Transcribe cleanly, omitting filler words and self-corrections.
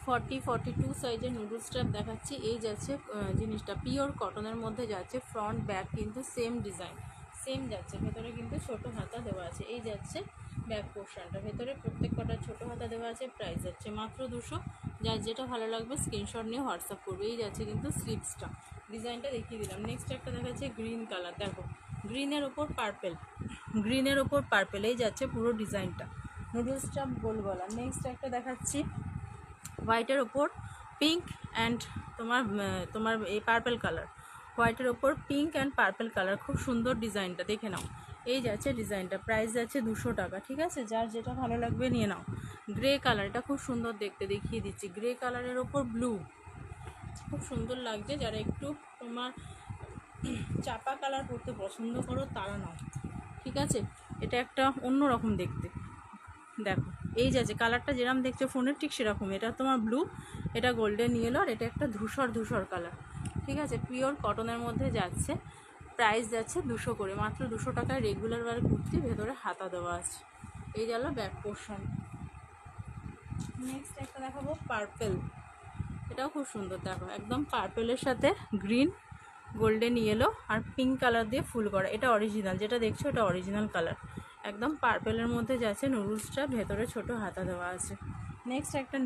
42 সাইজের noodles strap দেখাচ্ছি। এই যাচ্ছে জিনিসটা পিওর কটনের মধ্যে যাচ্ছে, ফ্রন্ট ব্যাক কিন্তু সেম ডিজাইন সেম যাচ্ছে, ভেতরে কিন্তু ছোট হাতা দেওয়া আছে। এই যাচ্ছে ব্যাক পোর্শনটা, ভেতরে প্রত্যেক কটা ছোট হাতা দেওয়া আছে। প্রাইস যাচ্ছে মাত্র 200। যার যেটা ভালো লাগবে স্ক্রিনশট নিয়ে হোয়াটসঅ্যাপ করবে। এই যাচ্ছে কিন্তু স্লিভসটা, ডিজাইনটা দেখিয়ে দিলাম। নেক্সট একটা দেখাচ্ছে গ্রিন কালার, দেখো গ্রিনের ওপর পার্পেল, গ্রিনের ওপর পার্পেল, এই যাচ্ছে পুরো ডিজাইনটা, নুডলস স্ট্র্যাপ গোল গলা। নেক্সট একটা দেখাচ্ছি হোয়াইটের ওপর পিঙ্ক অ্যান্ড তোমার এই পার্পেল কালার, হোয়াইটের ওপর পিঙ্ক অ্যান্ড পার্পেল কালার, খুব সুন্দর ডিজাইনটা, দেখে নাও। এই যাচ্ছে ডিজাইনটা, প্রাইস যাচ্ছে 200 টাকা। ঠিক আছে, যার যেটা ভালো লাগবে নিয়ে নাও। গ্রে কালার, এটা খুব সুন্দর দেখতে, দেখিয়ে দিচ্ছি। গ্রে কালারের ওপর ব্লু, খুব সুন্দর লাগছে। যারা একটু তোমার চাপা কালার পরতে পছন্দ করো তারা নাও। ঠিক আছে, এটা একটা অন্য রকম দেখতে, দেখো এই যাচ্ছে কালারটা যেরকম দেখছো ফোনের ঠিক সেরকম। এটা তোমার ব্লু, এটা গোল্ডেন ইয়েলো, আর এটা একটা ধূসর ধূসর কালার। ঠিক আছে, পিওর কটনের মধ্যে যাচ্ছে। প্রাইস যাচ্ছে 200 করে, মাত্র 200 টাকায় রেগুলার ওয়ার কুর্তি, ভেতরে হাতা দেওয়া আছে। এই গেল ব্যাক পোর্শন। নেক্সট একটা দেখাবো পার্পেল, এটাও খুব সুন্দর, দেখো একদম পার্পেলের সাথে গ্রিন, গোল্ডেন ইয়েলো আর পিঙ্ক কালার দিয়ে ফুল করা। এটা অরিজিনাল, যেটা দেখছো এটা অরিজিনাল কালার, একদম পার্পেলের মধ্যে যাচ্ছে নুডলসটা, ভেতরে ছোট হাতা দেওয়া আছে। নেক্সট একটা